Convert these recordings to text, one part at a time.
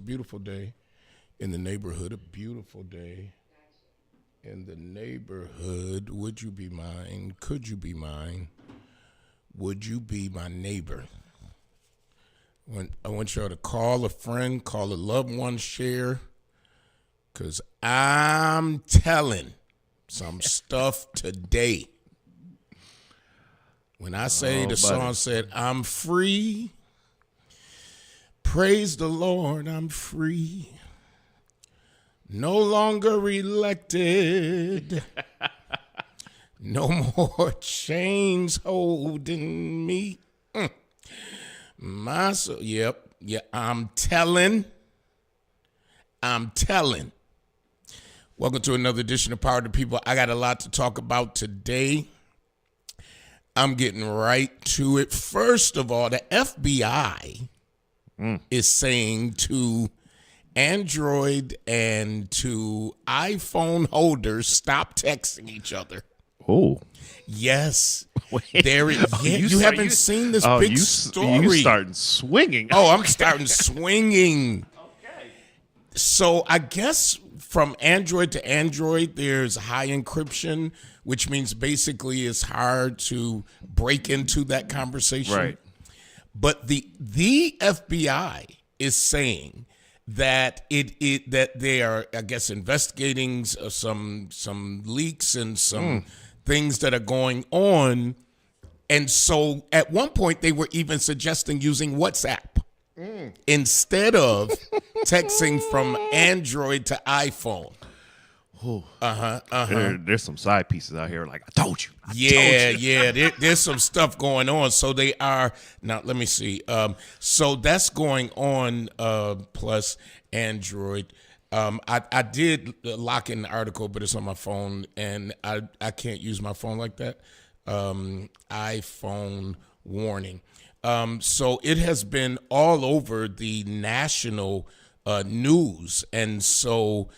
beautiful day in the neighborhood. A beautiful day in the neighborhood. Would you be mine? Could you be mine? Would you be my neighbor? I want y'all to call a friend, call a loved one, share, because I'm telling some stuff today. When I say the song said, I'm free, praise the Lord, I'm free. No longer elected. No more chains holding me. I'm telling. Welcome to another edition of Power to People. I got a lot to talk about today. I'm getting right to it. First of all, the FBI is saying to Android and to iPhone holders, stop texting each other. Oh, yes. You haven't seen this big story. You starting swinging. Oh, I'm starting swinging. Okay. So I guess from Android to Android, there's high encryption, which means basically it's hard to break into that conversation. Right. But the FBI is saying that that they are, I guess, investigating some leaks and some things that are going on. And so at one point they were even suggesting using WhatsApp instead of texting from Android to iPhone. There's some side pieces out here like, I told you. There's some stuff going on. So they are, now let me see. So that's going on, plus Android. I did lock in the article, but it's on my phone, and I can't use my phone like that. iPhone warning. So it has been all over the national news, and so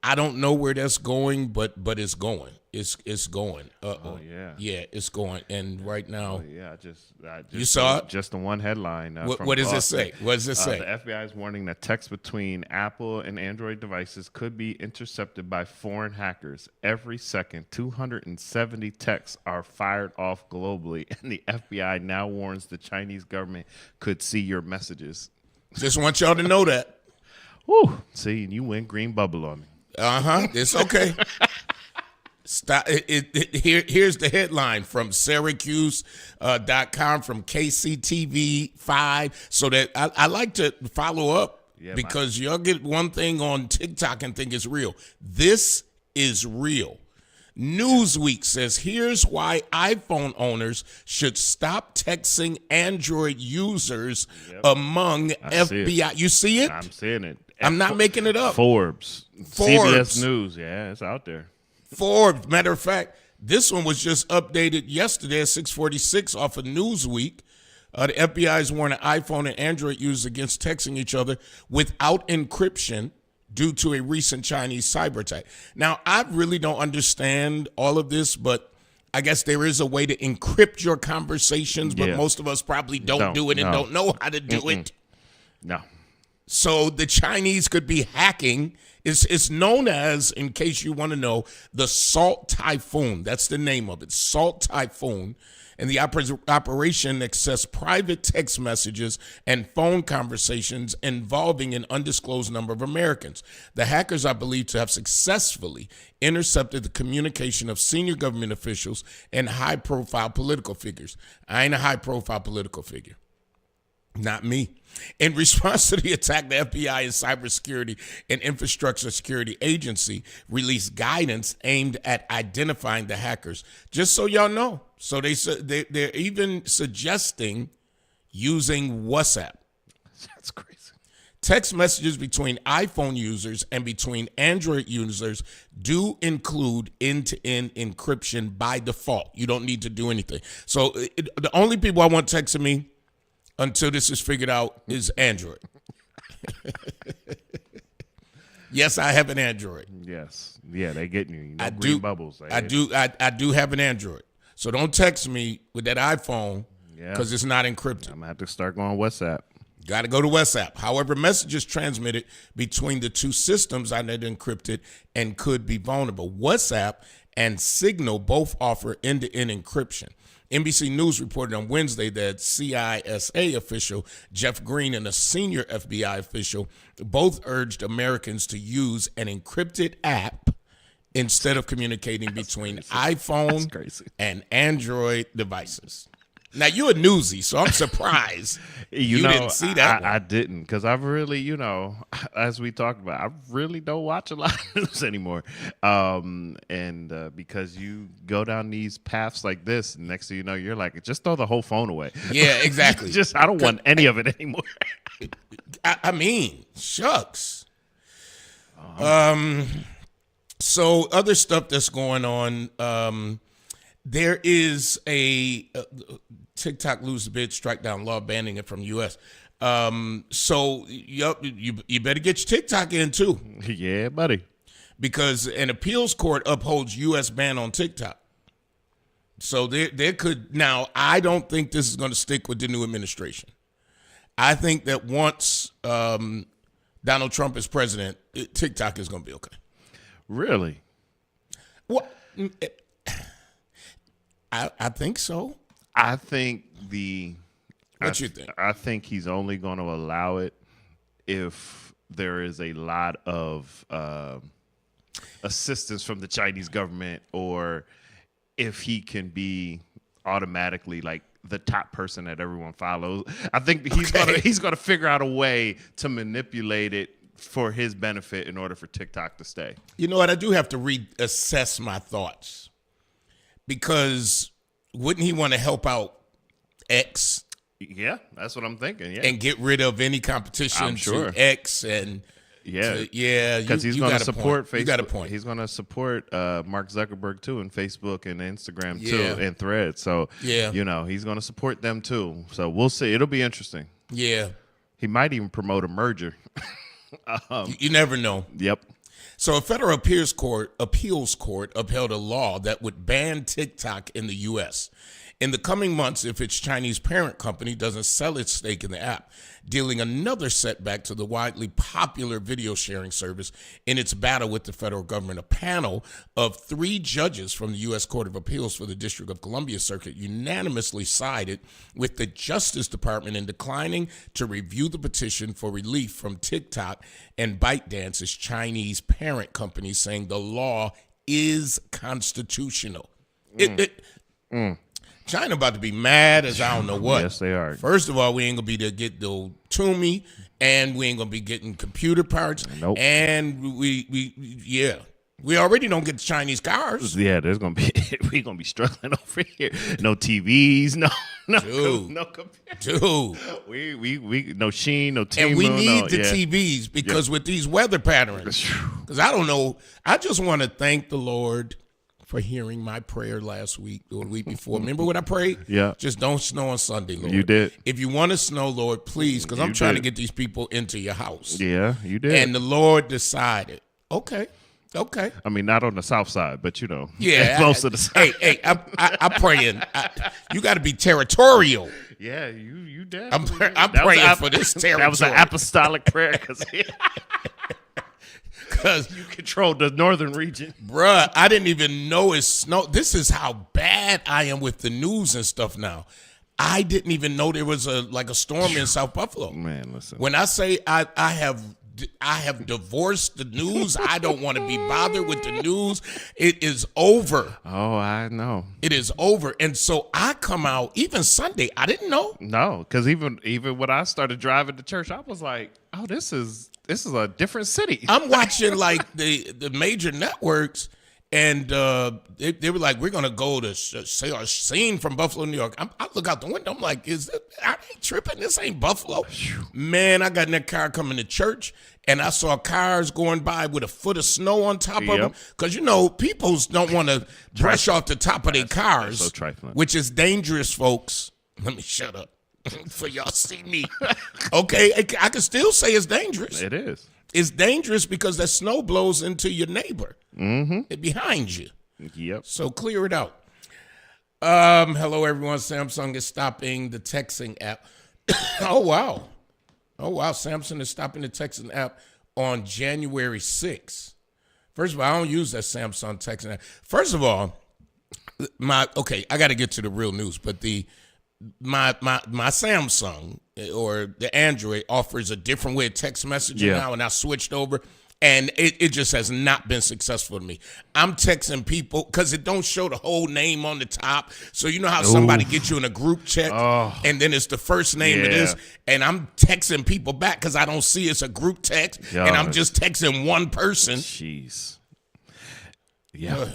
I don't know where that's going, but it's going. It's going. Oh yeah. Yeah, it's going. And right now, I just you saw it? Just the one headline. What does it say? What does it say? The FBI is warning that texts between Apple and Android devices could be intercepted by foreign hackers. Every second, 270 texts are fired off globally, and the FBI now warns the Chinese government could see your messages. Just want y'all to know that. Woo! See, you went green bubble on me. It's okay. Stop. Here's the headline from Syracuse.com, from KCTV5. So that I like to follow up because y'all get one thing on TikTok and think it's real. This is real. Newsweek says, here's why iPhone owners should stop texting Android users among FBI. You see it? I'm seeing it. I'm not making it up. Forbes. CBS News. Yeah, it's out there. Forbes. Matter of fact, this one was just updated yesterday at 6:46 off of Newsweek. The FBI is warning iPhone and Android users against texting each other without encryption due to a recent Chinese cyber attack. Now, I really don't understand all of this, but I guess there is a way to encrypt your conversations, but most of us probably don't do it and don't know how to do it. No. So the Chinese could be hacking. It's known as, in case you want to know, the Salt Typhoon. That's the name of it, Salt Typhoon. And the operation accessed private text messages and phone conversations involving an undisclosed number of Americans. The hackers are believed to have successfully intercepted the communication of senior government officials and high-profile political figures. I ain't a high-profile political figure. Not me. In response to the attack, the FBI and Cybersecurity and Infrastructure Security Agency released guidance aimed at identifying the hackers. Just so y'all know. So they're even suggesting using WhatsApp. That's crazy. Text messages between iPhone users and between Android users do include end-to-end encryption by default. You don't need to do anything. So the only people I want texting me until this is figured out is Android. Yes, I have an Android. Yes. Yeah, they getting you. I green do. Bubbles. I do have an Android. So don't text me with that iPhone because it's not encrypted. I'm going to have to start going WhatsApp. Got to go to WhatsApp. However, messages transmitted between the two systems are not encrypted and could be vulnerable. WhatsApp and Signal both offer end-to-end encryption. NBC News reported on Wednesday that CISA official Jeff Green and a senior FBI official both urged Americans to use an encrypted app instead of communicating between iPhone and Android devices. Now, you're a newsie, so I'm surprised you didn't see that one. I didn't, because I really, as we talked about, I really don't watch a lot of news anymore. Because you go down these paths like this, and next thing you know, you're like, just throw the whole phone away. Yeah, exactly. I don't want any of it anymore. I mean, shucks. So other stuff that's going on, there is a TikTok lose the bid, strike down law banning it from U.S. So you better get your TikTok in too. Yeah, buddy. Because an appeals court upholds U.S. ban on TikTok. So there could, now I don't think this is going to stick with the new administration. I think that once Donald Trump is president, TikTok is going to be okay. Really? Well, I think so. I think What you think? I think he's only going to allow it if there is a lot of assistance from the Chinese government, or if he can be automatically like the top person that everyone follows. I think he's gonna figure out a way to manipulate it for his benefit in order for TikTok to stay. You know what? I do have to reassess my thoughts, because wouldn't he want to help out X? Yeah, that's what I'm thinking. Yeah, and get rid of any competition I'm sure. to X and because he's going to support Facebook. You got a point. He's going to support Mark Zuckerberg too, and Facebook and Instagram too, and Threads. So he's going to support them too. So we'll see. It'll be interesting. Yeah, he might even promote a merger. You never know. Yep. So a federal appeals court upheld a law that would ban TikTok in the U.S. in the coming months if its Chinese parent company doesn't sell its stake in the app, dealing another setback to the widely popular video sharing service in its battle with the federal government. A panel of 3 judges from the U.S. Court of Appeals for the District of Columbia Circuit unanimously sided with the Justice Department in declining to review the petition for relief from TikTok and ByteDance's Chinese parent company, saying the law is constitutional. China about to be mad as I don't know what. Yes, they are. First of all, we ain't going to be to get the Toomey, and we ain't going to be getting computer parts. Nope. And we already don't get Chinese cars. Yeah, we're going to be struggling over here. No TVs, no computers. Dude. We no Sheen, no Temu. And we need the TVs because with these weather patterns, because I don't know, I just want to thank the Lord for hearing my prayer last week or the week before. Remember what I prayed? Yeah. Just don't snow on Sunday, Lord. You did. If you want to snow, Lord, please, because I'm trying to get these people into your house. Yeah, you did. And the Lord decided, okay. I mean, not on the south side, but yeah, close to the side. Hey, I'm praying. You got to be territorial. Yeah, you did. I'm praying for this territory. That was an apostolic prayer because you control the northern region. Bruh, I didn't even know it's snow. This is how bad I am with the news and stuff now. I didn't even know there was a storm in South Buffalo. Man, listen. When I say I have divorced the news, I don't want to be bothered with the news. It is over. Oh, I know. It is over. And so I come out, even Sunday, I didn't know. No, because even when I started driving to church, I was like, oh, this is a different city. I'm watching like the major networks, and they were like, we're going to go to say our scene from Buffalo, New York. I look out the window. I'm like, I ain't tripping. This ain't Buffalo. Man, I got in that car coming to church, and I saw cars going by with a foot of snow on top of them. Because, people don't want to brush off the top of their cars, so trifling. Which is dangerous, folks. Let me shut up. For y'all see me. Okay, I can still say it's dangerous. It is. It's dangerous because that snow blows into your neighbor. Mm-hmm. Behind you. Yep. So clear it out. Hello, everyone. Samsung is stopping the texting app. Oh, wow. Oh, wow. Samsung is stopping the texting app on January 6th. First of all, I don't use that Samsung texting app. First of all, I got to get to the real news, but my Samsung or the Android offers a different way of text messaging now, and I switched over. And it just has not been successful to me. I'm texting people because it don't show the whole name on the top. So you know how somebody gets you in a group chat and then it's the first name of this. And I'm texting people back because I don't see it's a group text. And I'm just texting one person. Jeez. Yeah.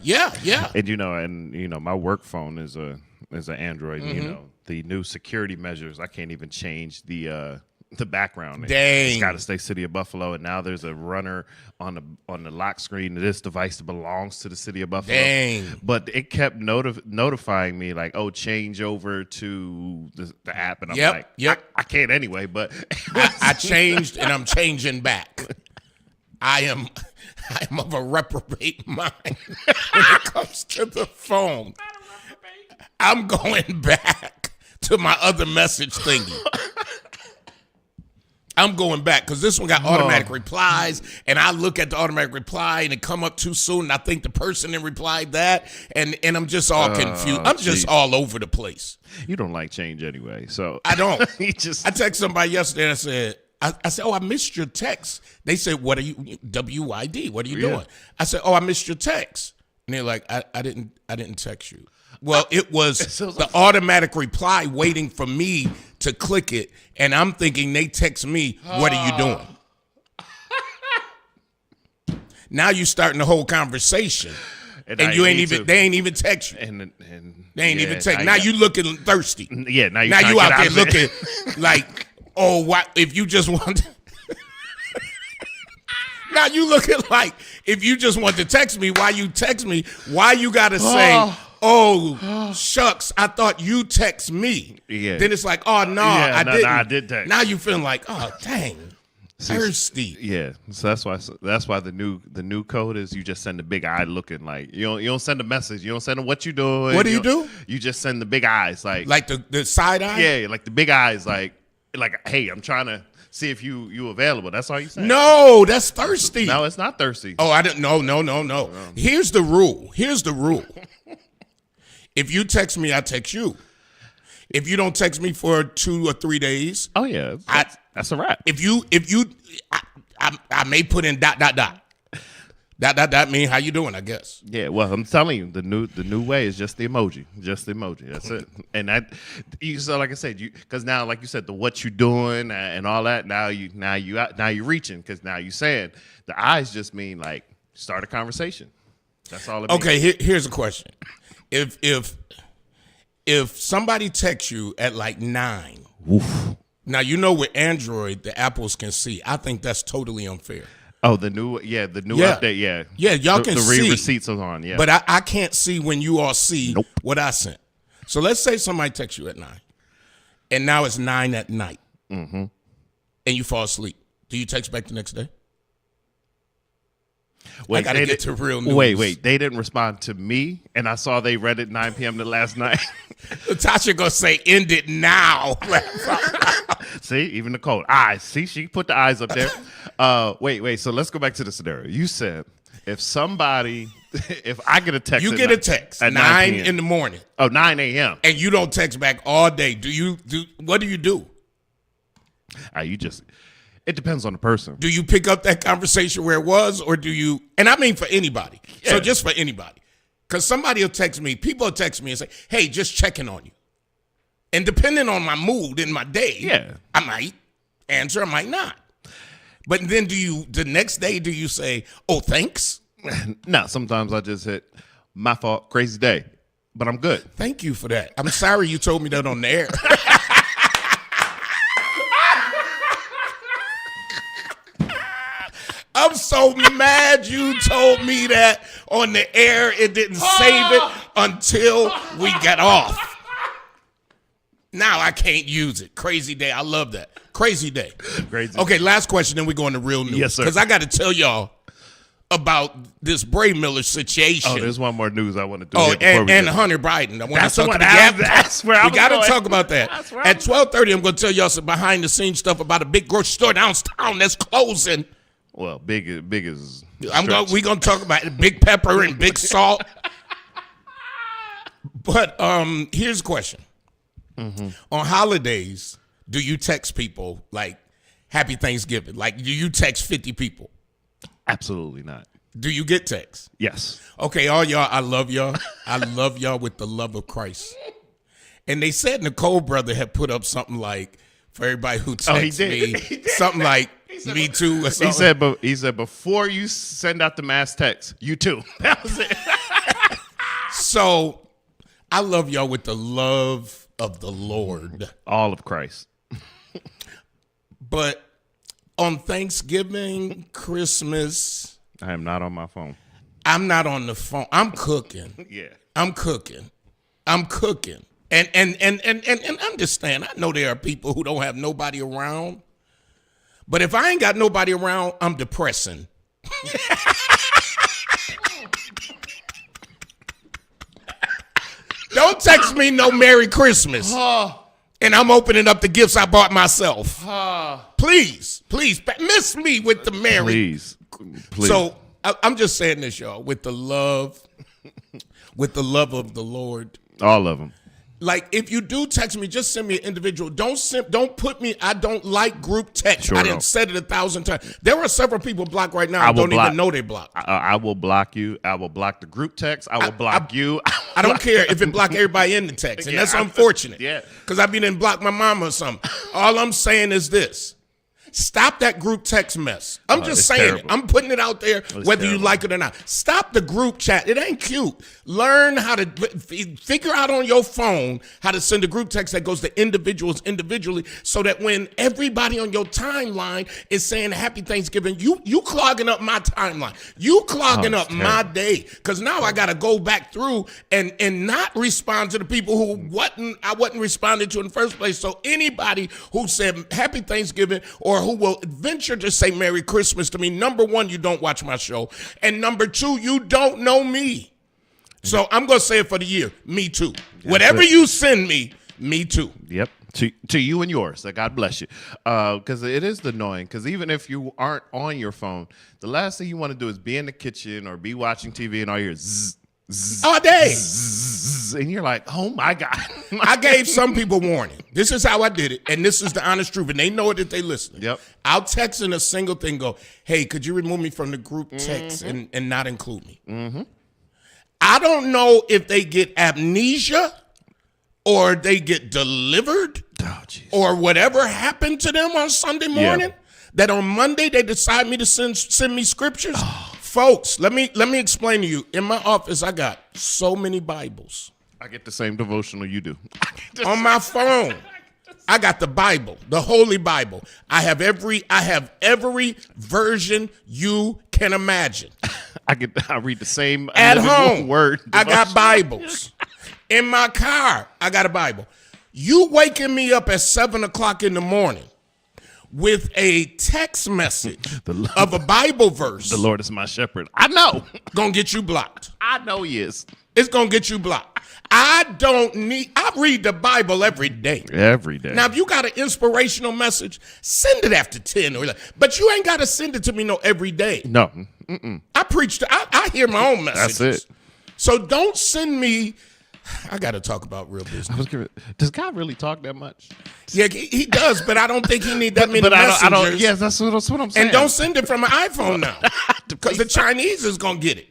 Yeah. And my work phone is an Android. Mm-hmm. The new security measures, I can't even change the background. Dang. It's got to stay City of Buffalo, and now there's a runner on the lock screen of this device that belongs to the City of Buffalo. Dang. But it kept notifying me like, oh, change over to the app, and I'm like, I can't anyway. But I changed, and I'm changing back. I am of a reprobate mind when it comes to the phone. I'm going back to my other message thingy. I'm going back because this one got automatic replies, and I look at the automatic reply, and it come up too soon, and I think the person that replied that, and I'm just all confused. I'm just all over the place. You don't like change anyway, so I don't. I texted somebody yesterday, and I said, I missed your text. They said, what are you, WYD, what are you doing? I said, I missed your text. And they're like, I didn't text you. Well, it was the automatic reply waiting for me to click it, and I'm thinking they text me, what are you doing? Now you starting the whole conversation, and you ain't even. They ain't even text you, and they ain't even text. Now you looking thirsty. Yeah, now you out there looking like, what if you just want? Now you looking like if you just want to text me, why you text me? Why you gotta say? Oh, shucks, I thought you text me. Yeah. Then it's like, I didn't. I did text. Now you feeling like, dang, thirsty. Yeah. So that's why the new code is you just send the big eye looking like you don't send a message. You don't send them what you doing. What do you do? You just send the big eyes like the side eye? Yeah, like the big eyes like hey, I'm trying to see if you available. That's all you say. No, that's thirsty. No, it's not thirsty. Oh, I didn't. No. Here's the rule. If you text me, I text you. If you don't text me for 2 or 3 days, that's a wrap. If you, I may put in ... mean how you doing, I guess. Yeah, well, I'm telling you, the new way is just the emoji. That's it. And so like I said, because now, like you said, the what you doing and all that. Now you reaching because now you saying the eyes just mean like start a conversation. That's all it means. Okay, here's a question. If somebody texts you at like 9, now with Android, the Apples can see. I think that's totally unfair. Oh, the new update, yeah. Yeah, y'all can see. The receipts are on, yeah. But I can't see when you all see what I sent. So let's say somebody texts you at 9, and now it's 9 at night, and you fall asleep. Do you text back the next day? Wait, I gotta get to real news. Wait. They didn't respond to me, and I saw they read it 9 p.m. the last night. Tasha gonna say, end it now. See, even the code. See, she put the eyes up there. Wait. So let's go back to the scenario. You said if I get a text, you get a text at 9 in the morning. Oh, 9 a.m. and you don't text back all day. What do you do? It depends on the person. Do you pick up that conversation where it was, or do you? And I mean for anybody. Yeah. So just for anybody. Because somebody will text me. People will text me and say, hey, just checking on you. And depending on my mood in my day, I might answer, I might not. But then the next day, do you say, oh, thanks? No, sometimes I just hit, my fault, crazy day. But I'm good. Thank you for that. I'm sorry you told me that on the air. I'm so mad you told me that on the air. It didn't save it until we got off. Now I can't use it. Crazy day. I love that. Crazy day. Crazy. Okay, last question, then we go into real news. Yes, sir. Because I got to tell y'all about this Bray Miller situation. Oh, there's one more news I want to do. Oh, here before we and get- Hunter Biden. That's the one. That's where I we was got to going. talk about that. That's where I At was 12:30, I'm going to tell y'all some behind the scenes stuff about a big grocery store downtown that's closing. Well, big is. We're going to talk about big pepper and big salt. But here's a question. Mm-hmm. On holidays, do you text people like Happy Thanksgiving? Like, do you text 50 people? Absolutely not. Do you get texts? Yes. Okay, all y'all, I love y'all. I love y'all with the love of Christ. And they said Nicole brother had put up something like, for everybody who texts did. me, He did. something like, me too or something. He said before you send out the mass text, you too. That was it. So I love y'all with the love of the Lord. All of Christ. But on Thanksgiving, Christmas, I am not on my phone. I'm not on the phone. I'm cooking. Yeah. I'm cooking. And understand, I know there are people who don't have nobody around. But if I ain't got nobody around, I'm depressing. Don't text me no Merry Christmas. And I'm opening up the gifts I bought myself. Please, miss me with the Merry. Please. So I'm just saying this, y'all, with the love of the Lord. All of them. Like, if you do text me, just send me an individual. Don't put me. I don't like group text. Sure I didn't don't. said it 1,000 times. There are several people blocked right now. I I will don't block- even know they blocked. I will block you. I will block the group text. I will block you. I don't care if it block everybody in the text, and Yeah, that's unfortunate. Yeah. Because I be done block my mama or something. All I'm saying is this. Stop that group text mess. I'm just it's saying terrible. it. I'm putting it out there whether you terrible. like it or not. Stop the group chat. It ain't cute. Learn how to figure out on your phone how to send a group text that goes to individuals individually so that when everybody on your timeline is saying Happy Thanksgiving, you clogging up my timeline. You clogging up my day. Because now I got to go back through and not respond to the people who I wasn't responding to in the first place. So anybody who said Happy Thanksgiving or who will venture to say Merry Christmas to me, number one, you don't watch my show. And number two, you don't know me. So I'm going to say it for the year. Me too. Whatever you send me too. Yep. To you and yours. God bless you. Because it is annoying. Because even if you aren't on your phone, the last thing you want to do is be in the kitchen or be watching TV and all you hear zzz, zzz, All day. zzz, and you're like, oh my God. I gave some people warning. This is how I did it, and this is the honest truth, and they know it if they listen. Yep. I'll text in a single thing, go, hey, could you remove me from the group text and not include me? Mm-hmm. I don't know if they get amnesia or they get delivered or whatever happened to them on Sunday morning, that on Monday they decide me to send me scriptures. Folks, let me explain to you. In my office, I got so many Bibles. I get the same devotional you do. On my phone, I got the Bible, the Holy Bible. I have every version you can imagine. I read the same At individual home, word. I got Bibles. In my car, I got a Bible. You waking me up at 7:00 in the morning with a text message of a Bible verse, The Lord is my shepherd. I know. gonna get you blocked. I know he is. It's gonna get you blocked. I read the Bible every day. Every day. Now, if you got an inspirational message, send it after 10 or 11. But you ain't got to send it to me every day. No. I preach, I hear my own messages. That's it. So don't send me, I got to talk about real business. Does God really talk that much? Yeah, he does, but I don't think he need that many But messengers. I don't. Yes, that's what I'm saying. And don't send it from an iPhone now, because the Chinese is going to get it.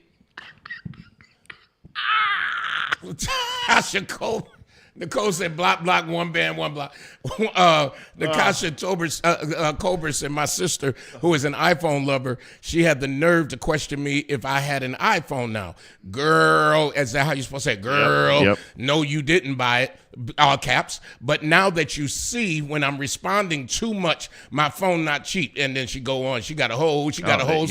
Tasha Cole. Nicole said, block, one band, one block. Nakasha Colberson, my sister, who is an iPhone lover, she had the nerve to question me if I had an iPhone now. Girl, is that how you're supposed to say it? Girl, Yep. No, you didn't buy it, all caps. But now that you see when I'm responding too much, my phone not cheap. And then she go on, she got a whole they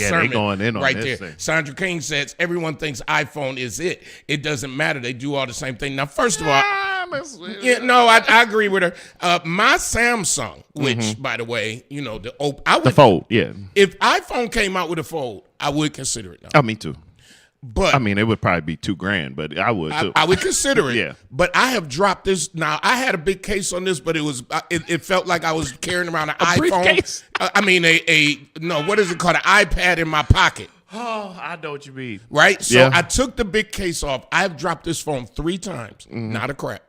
sermon going in on right this there. thing. Sandra King says, everyone thinks iPhone is it. It doesn't matter. They do all the same thing. Now, first of all, Yeah, no, I agree with her. My Samsung, which, by the way, The fold, yeah. if iPhone came out with a fold, I would consider it now. Oh, me too. But I mean, it would probably be $2,000, but I would too. I would consider it. Yeah. But I have dropped this. Now, I had a big case on this, but it felt like I was carrying around an iPhone. briefcase? I mean, what is it called? An iPad in my pocket. Oh, I know what you mean. Right? So Yeah. I took the big case off. I've dropped this phone 3 times. Not a crap.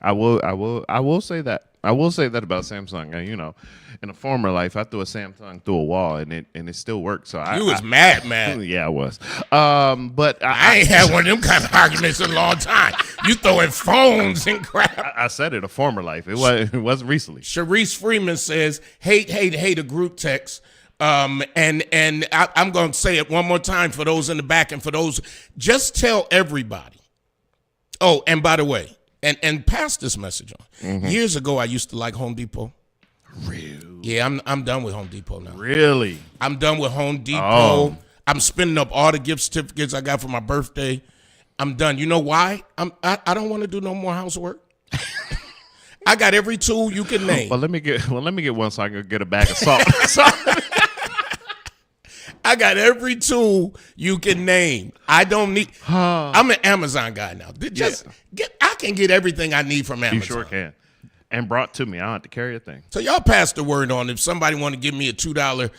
I will say that. I will say that about Samsung. In a former life, I threw a Samsung through a wall, and it still worked. So You was mad. Yeah, I was. But I ain't had one of them kind of arguments in a long time. You throwing phones and crap. I said it a former life. It wasn't recently. Sharice Freeman says, hate a group text. And I'm going to say it one more time for those in the back and for those, just tell everybody. Oh, and by the way, and pass this message on. Years ago, I used to like Home Depot. Really? Yeah, I'm done with Home Depot now. Really? I'm done with Home Depot. Oh. I'm spending up all the gift certificates I got for my birthday. I'm done. You know why? I don't want to do no more housework. I got every tool you can name. Well, let me get one so I can get a bag of salt. I got every tool you can name. I don't need. I'm an Amazon guy now. I can get everything I need from Amazon. You sure can. And brought to me. I don't have to carry a thing. So y'all pass the word on. If somebody want to give me a $2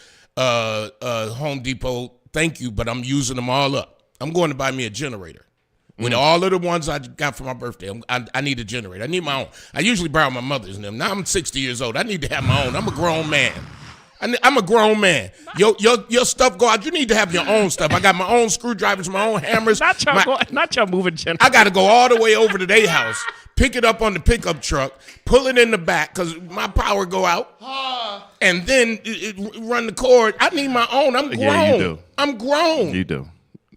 Home Depot, thank you, but I'm using them all up. I'm going to buy me a generator. With all of the ones I got for my birthday, I need a generator. I need my own. I usually borrow my mother's and them. Now I'm 60 years old. I need to have my own. I'm a grown man. I'm a grown man. Your stuff go out. You need to have your own stuff. I got my own screwdrivers, my own hammers. Not y'all moving generator. I got to go all the way over to their house, pick it up on the pickup truck, pull it in the back because my power go out, and then run the cord. I need my own. I'm grown. Yeah, you do. I'm grown. You do.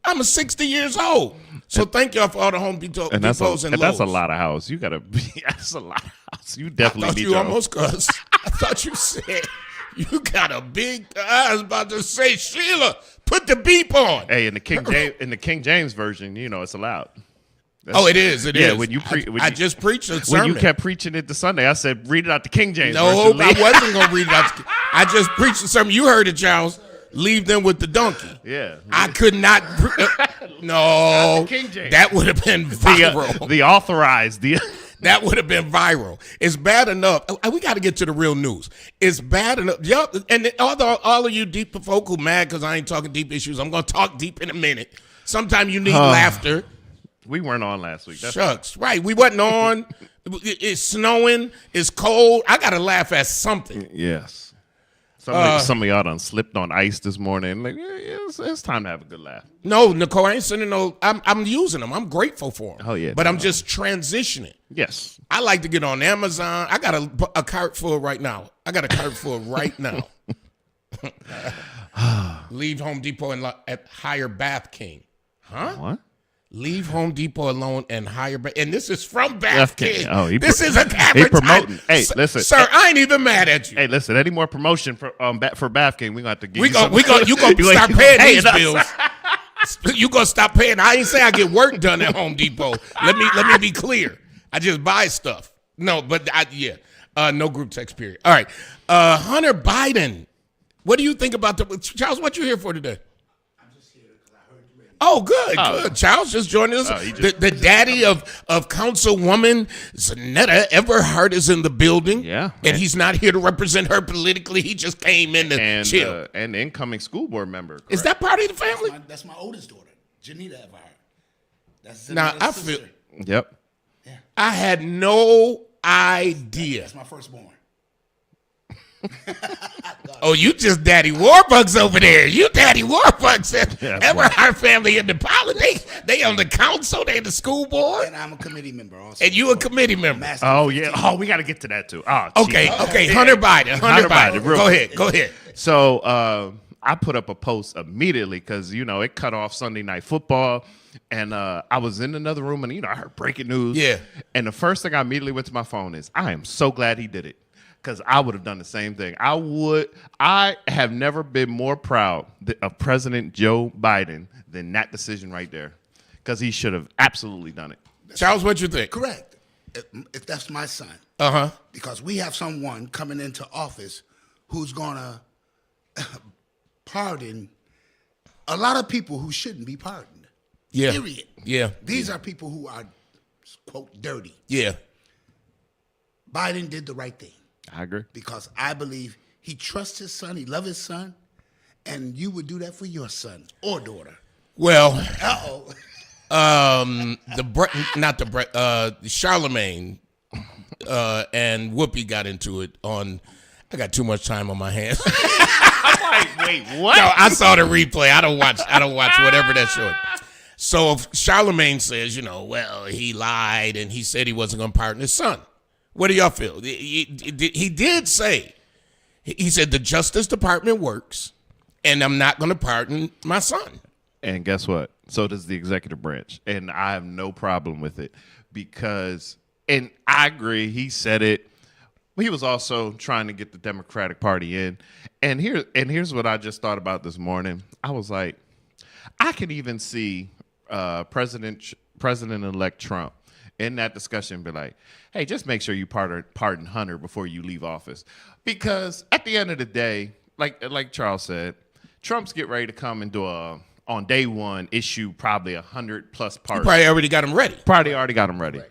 I'm 60 years old. So thank y'all for all the Home Depots and That's Lowe's. a lot of house. You gotta be. That's a lot of house. You definitely I thought need you your almost cussed. I thought you said you got a big. I was about to say, Sheila, put the beep on. Hey, in the King James version, it's allowed. It is. Yeah, when you I just preached a sermon. When you kept preaching it the Sunday, I said, read it out the King James No, version. I wasn't going to read it out. I just preached a sermon. You heard it, Charles. Leave them with the donkey. Yeah. I could not. No. King James. That would have been viral. The authorized. That would have been viral. It's bad enough. We got to get to the real news. It's bad enough. Yep. And all of you deep folk who mad because I ain't talking deep issues, I'm going to talk deep in a minute. Sometimes you need laughter. We weren't on last week. Shucks. Right. We wasn't on. It's snowing. It's cold. I got to laugh at something. Yes. Some of y'all done slipped on ice this morning. Like, it's time to have a good laugh. No, Nicole, I ain't sending no. I'm using them. I'm grateful for them. Oh, yeah. But I'm just transitioning. Yes. I like to get on Amazon. I got a cart full right now. Leave Home Depot and hire Bath King. Huh? What? Leave Home Depot alone and hire and this is from Bath King. Oh, this is a advertisement. He promoting. Hey, listen, sir, I ain't even mad at you. Hey, listen, any more promotion for Bath King, we gonna have to give you. You gonna stop paying these bills. You gonna stop paying? I ain't say I get work done at Home Depot. Let me be clear. I just buy stuff. No, but no group text period. All right, Hunter Biden. What do you think about Charles? What you here for today? Oh, good. Charles just joined us. The daddy of Councilwoman Zanetta Everhart is in the building. Yeah. And he's not here to represent her politically. He just came in to chill. And the incoming school board member. Correct? Is that part of the family? That's my oldest daughter, Janita Everhart. That's now, I sister. feel. Yep. Yeah. I had no idea. That's my firstborn. Oh, you just Daddy Warbucks over there. You Daddy Warbucks. Everhart family in the politics. They on the council. They in the school board. And I'm a committee member also. And you a committee member. Master Oh, 15. yeah. Oh, we got to get to that, too. Oh, Okay. Hunter Biden. Hunter Biden. Go ahead. So I put up a post immediately because, it cut off Sunday Night Football. And I was in another room and, I heard breaking news. Yeah. And the first thing I immediately went to my phone is, I am so glad he did it. Because I would have done the same thing. I have never been more proud of President Joe Biden than that decision right there. Because he should have absolutely done it. Charles, what you think? Correct. if that's my son, because we have someone coming into office who's gonna pardon a lot of people who shouldn't be pardoned. Yeah. Period. Yeah. These are people who are, quote, dirty. Yeah. Biden did the right thing I agree. because I believe he trusts his son, he loves his son, and you would do that for your son or daughter. Well, Uh-oh. Charlemagne and Whoopi got into it on. I got too much time on my hands. I'm like, wait, what? No, I saw the replay. I don't watch whatever that's showing. So if Charlemagne says, well, he lied and he said he wasn't going to pardon his son. What do y'all feel? He did say, he said the Justice Department works and I'm not going to pardon my son. And guess what? So does the executive branch. And I have no problem with it because, and I agree, he said it. He was also trying to get the Democratic Party in. And here's what I just thought about this morning. I was like, I can even see President-elect Trump in that discussion be like, hey, just make sure you pardon Hunter before you leave office. Because at the end of the day, like Charles said, Trump's get ready to come and do on day one, issue probably 100+ pardons. Probably already got him ready. Probably already got him ready. Right.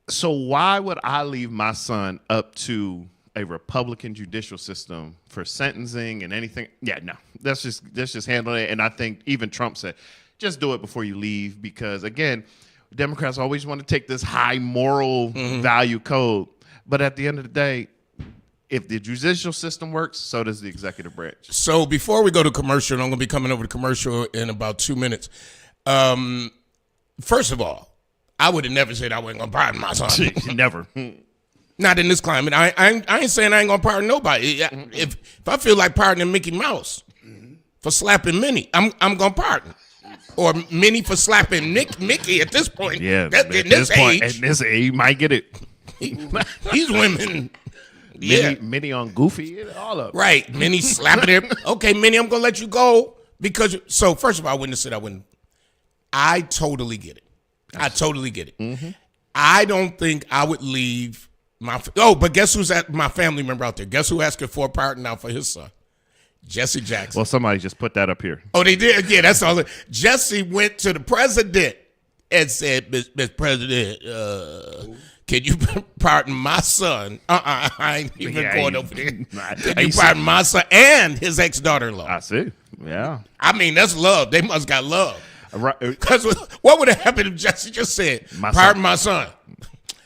So why would I leave my son up to a Republican judicial system for sentencing and anything? Yeah, no. Let's just handle it. And I think even Trump said, just do it before you leave because, again, Democrats always want to take this high moral value code. But at the end of the day, if the judicial system works, so does the executive branch. So before we go to commercial, and I'm going to be coming over to commercial in about 2 minutes. First of all, I would have never said I wasn't going to pardon my son. Never. Not in this climate. I ain't saying I ain't going to pardon nobody. If I feel like pardoning Mickey Mouse for slapping Minnie, I'm going to pardon. Or Minnie for slapping Mickey at this point. Yeah. At this age. At this age, you might get it. These women. Yeah. Minnie on Goofy, all of it. Right. Minnie slapping him. Okay, Minnie, I'm going to let you go. So first of all, I wouldn't have said I wouldn't. I totally get it. I totally get it. Mm-hmm. I don't think I would leave but guess who's my family member out there? Guess who asking for a pardon now for his son? Jesse Jackson. Well, somebody just put that up here. Oh, they did? Yeah, that's all. Jesse went to the president and said, Mr. President, can you pardon my son? I ain't even going over there. Can you pardon my son and his ex-daughter-in-law? I see. Yeah. I mean, that's love. They must got love. Because what would have happened if Jesse just said, pardon my son?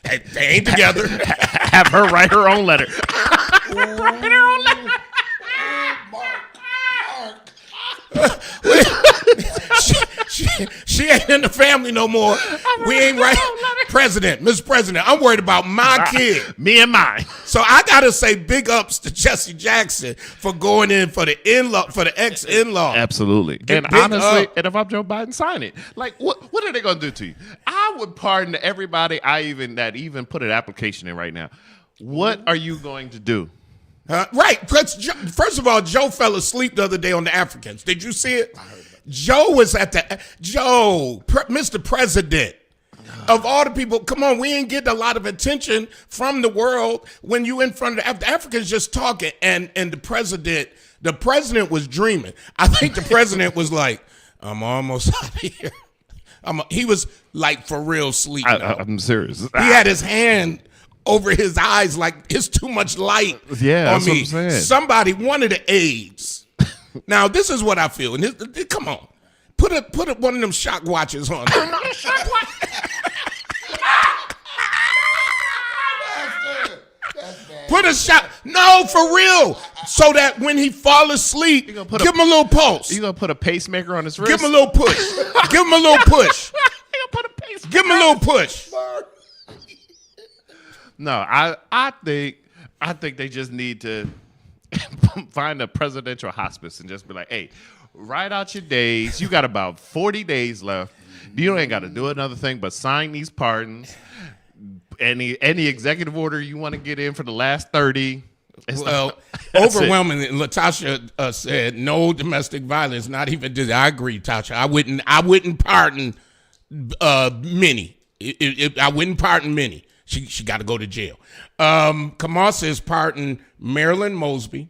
They ain't together. Have her write her own letter. Write her own letter. She ain't in the family no more. We ain't right. President, Mr. President, I'm worried about my kid. Me and mine. So I gotta say big ups to Jesse Jackson for going in for the ex-in-law. Absolutely. And honestly, and if I'm Joe Biden, sign it. Like, what are they gonna do to you? I would pardon everybody that even put an application in right now. What are you going to do? Right. First of all, Joe fell asleep the other day on the Africans. Did you see it? I heard about it. Joe was Mr. President. Of all the people, come on, we ain't getting a lot of attention from the world when you in front of the Africans just talking, and the president was dreaming. I think the president was like, I'm almost out of here. He was like for real sleep. I'm serious. He had his hand over his eyes like it's too much light on me. That's what I'm saying. Somebody, one of the aides. Now, this is what I feel. And come on. Put one of them shock watches on. Put a shot. No, for real. So that when he fall asleep, give him a little pulse. You gonna put a pacemaker on his wrist? Give him a little push. Give him a little push. Give him a little push. No, I think they just need to find a presidential hospice and just be like, hey, write out your days. You got about 40 days left. You ain't got to do another thing but sign these pardons. Any executive order you want to get in for the last 30. Well, overwhelmingly, Latasha said no domestic violence. Not even. I agree, Tasha. I wouldn't pardon Minnie. I wouldn't pardon Minnie. She got to go to jail. Kamal says pardon Marilyn Mosby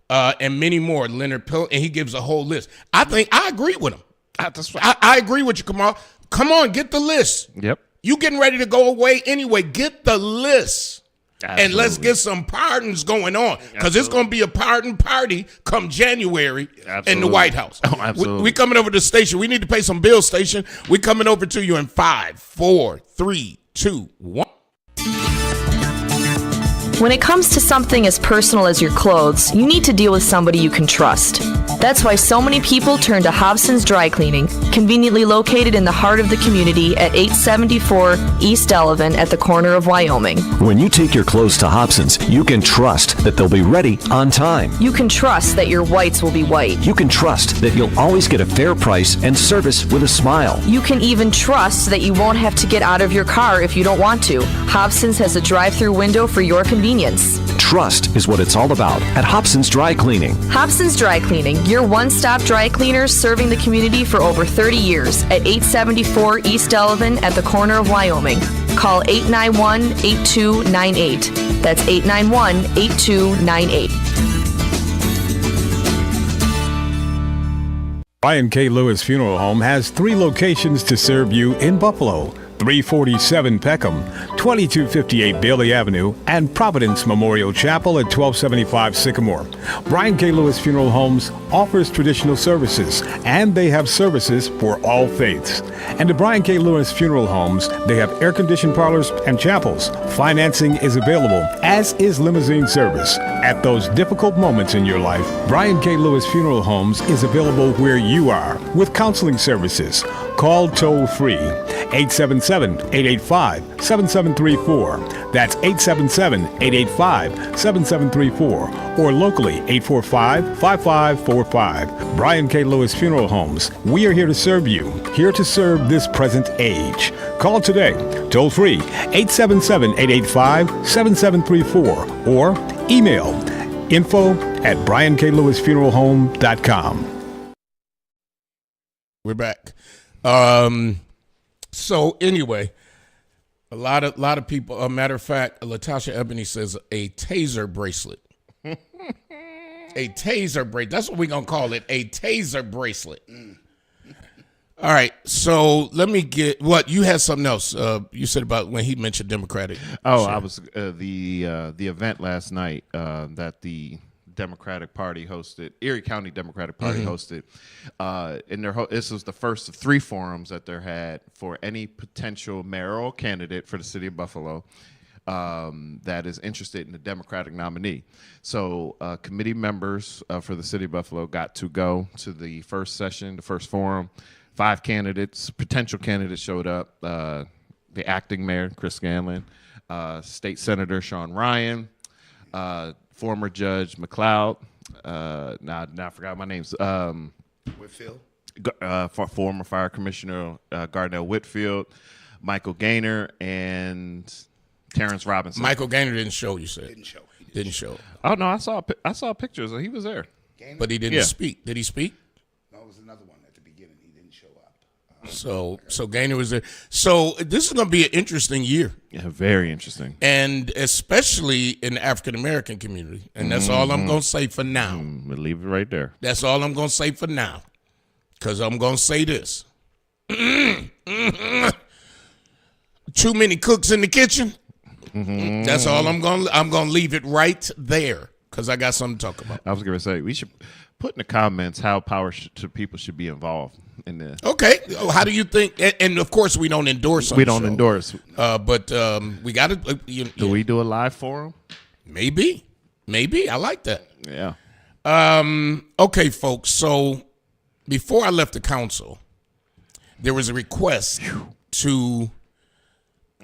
and many more. Leonard Pill, and he gives a whole list. I agree with him. I agree with you, Kamal. Come on, get the list. Yep. You getting ready to go away anyway. Get the list. Absolutely. And let's get some pardons going on, because it's going to be a pardon party come January in the White House. Oh, absolutely. We coming over to the station. We need to pay some bills, station. We coming over to you in 5, 4, 3, 2, 1. When it comes to something as personal as your clothes, you need to deal with somebody you can trust. That's why so many people turn to Hobson's Dry Cleaning, conveniently located in the heart of the community at 874 East Delavan at the corner of Wyoming. When you take your clothes to Hobson's, you can trust that they'll be ready on time. You can trust that your whites will be white. You can trust that you'll always get a fair price and service with a smile. You can even trust that you won't have to get out of your car if you don't want to. Hobson's has a drive-through window for your convenience. Trust is what it's all about at Hobson's Dry Cleaning. Hobson's Dry Cleaning, your one-stop dry cleaners serving the community for over 30 years at 874 East Delavan at the corner of Wyoming. Call 891-8298. That's 891-8298. Brian K. Lewis Funeral Home has 3 locations to serve you in Buffalo: 347 Peckham, 2258 Bailey Avenue, and Providence Memorial Chapel at 1275 Sycamore. Brian K. Lewis Funeral Homes offers traditional services, and they have services for all faiths. And at Brian K. Lewis Funeral Homes, they have air-conditioned parlors and chapels. Financing is available, as is limousine service. At those difficult moments in your life, Brian K. Lewis Funeral Homes is available where you are with counseling services. Call toll-free 877-885-7734. That's 877-885-7734. Or locally, 845-5545. Brian K. Lewis Funeral Homes. We are here to serve you, here to serve this present age. Call today, toll-free, 877-885-7734. Or email info@brianklewisfuneralhome.com. We're back. So anyway, a lot of people. A matter of fact, Latasha Ebony says a taser bracelet. A taser bracelet. That's what we're gonna call it. A taser bracelet. All right. So let me get what you had something else. You said about when he mentioned Democratic. Oh, Sure. I was the event last night that the Democratic Party hosted, Erie County Democratic Party hosted, in their this was the first of 3 forums that they had for any potential mayoral candidate for the city of Buffalo that is interested in the Democratic nominee. So committee members for the city of Buffalo got to go to the first session, the first forum. 5 candidates, potential candidates showed up. The acting mayor, Chris Scanlon, State Senator Sean Ryan, former Judge McLeod. Now I forgot my names. Whitfield. Former Fire Commissioner Gardnell Whitfield, Michael Gaynor, and Terrence Robinson. Michael Gaynor didn't show. You said Didn't show. Oh no, I saw pictures. He was there. but he didn't speak. Did he speak? No, it was another one at the beginning. He didn't show up. So Gaynor was there. So this is going to be an interesting year, Yeah, very interesting. and especially in the African American community. And that's all I'm going to say for now. We'll leave it right there. That's all I'm going to say for now, because I'm going to say this: too many cooks in the kitchen. That's all I'm going to leave it right there, because I got something to talk about. I was going to say we should put in the comments how people should be involved in this. Okay, how do you think? And of course, we don't endorse. We don't endorse. But we got to. Do we do a live forum? Maybe. I like that. Yeah. Okay, folks. So before I left the council, there was a request to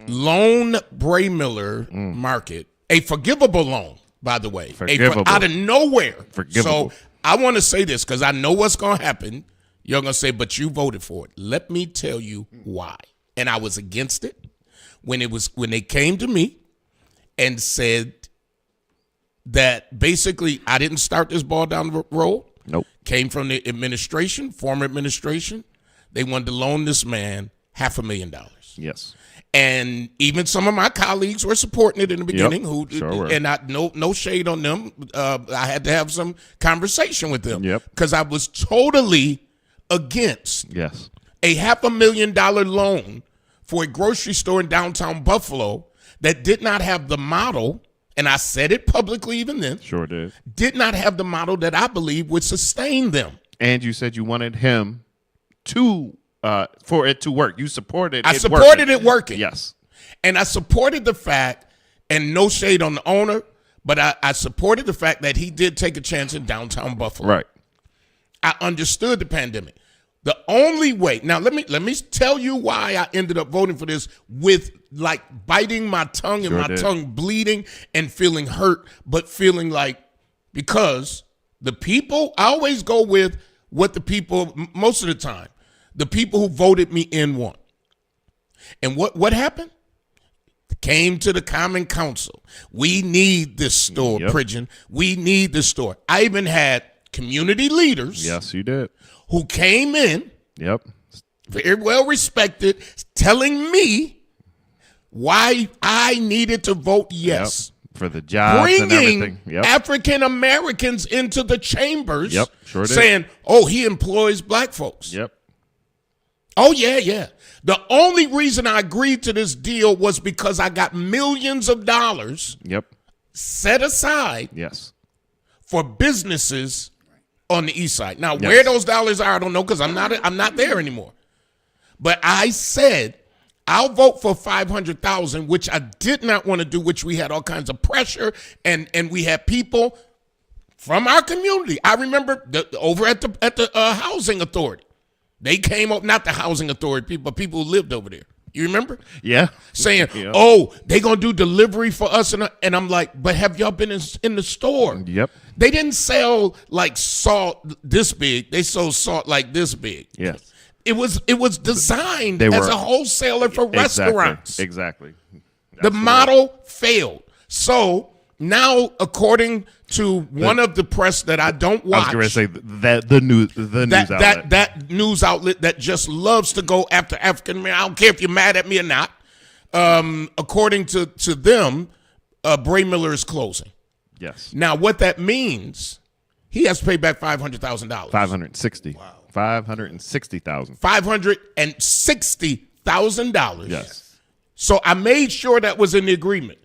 loan Bray Miller Market a forgivable loan. By the way, Forgivable. out of nowhere. Forgivable. So I want to say this because I know what's going to happen. You're going to say, but you voted for it. Let me tell you why. And I was against it when they came to me and said that basically I didn't start this ball down the road. Nope. Came from the administration, former administration. They wanted to loan this man $500,000. Yes. And even some of my colleagues were supporting it in the beginning. Yep, sure were. And no shade on them. I had to have some conversation with them. Yep. Because I was totally against Yes. a $500,000 loan for a grocery store in downtown Buffalo that did not have the model, and I said it publicly even then, Sure did. not have the model that I believe would sustain them. And you said you wanted him to for it to work. You supported I it supported working. it working. Yes. And I supported the fact, and no shade on the owner, but I supported the fact that he did take a chance in downtown Buffalo. Right. I understood the pandemic. The only way, now let me tell you why I ended up voting for this with like biting my tongue and Sure my did. tongue bleeding and feeling hurt, but feeling like, because the people, I always go with what the people, most of the time, the people who voted me in want. And what happened? Came to the Common Council. We need this store, Yep. Pridgeon. We need this store. I even had community leaders Yes, you did. who came in, Yep. very well respected, telling me why I needed to vote yes. Yep. For the jobs and Bringing everything. Yep. African Americans into the chambers, Yep, sure did. saying, oh, he employs black folks. Yep. Oh, yeah. The only reason I agreed to this deal was because I got millions of dollars Yep. set aside Yes. for businesses on the east side. Now, Yes. where those dollars are, I don't know, because I'm not there anymore. But I said I'll vote for 500,000, which I did not want to do, which we had all kinds of pressure, and we had people from our community. I remember over at the housing authority. They came up, not the housing authority people, but people who lived over there. You remember? Yeah. Saying, Yep. oh, they going to do delivery for us. And I'm like, but have y'all been in the store? Yep. They didn't sell like salt this big. They sold salt like this big. Yes. It was designed They as were- a wholesaler for restaurants. Exactly. The model failed. So now, according to one of the press that I don't I watch, was going to say that the news outlet. that news outlet that just loves to go after African Americans. I don't care if you're mad at me or not. According to them, Bray Miller is closing. Yes. Now, what that means, he has to pay back $500,000. 560. Wow. 560,000. $560,000. Yes. So I made sure that was in the agreement.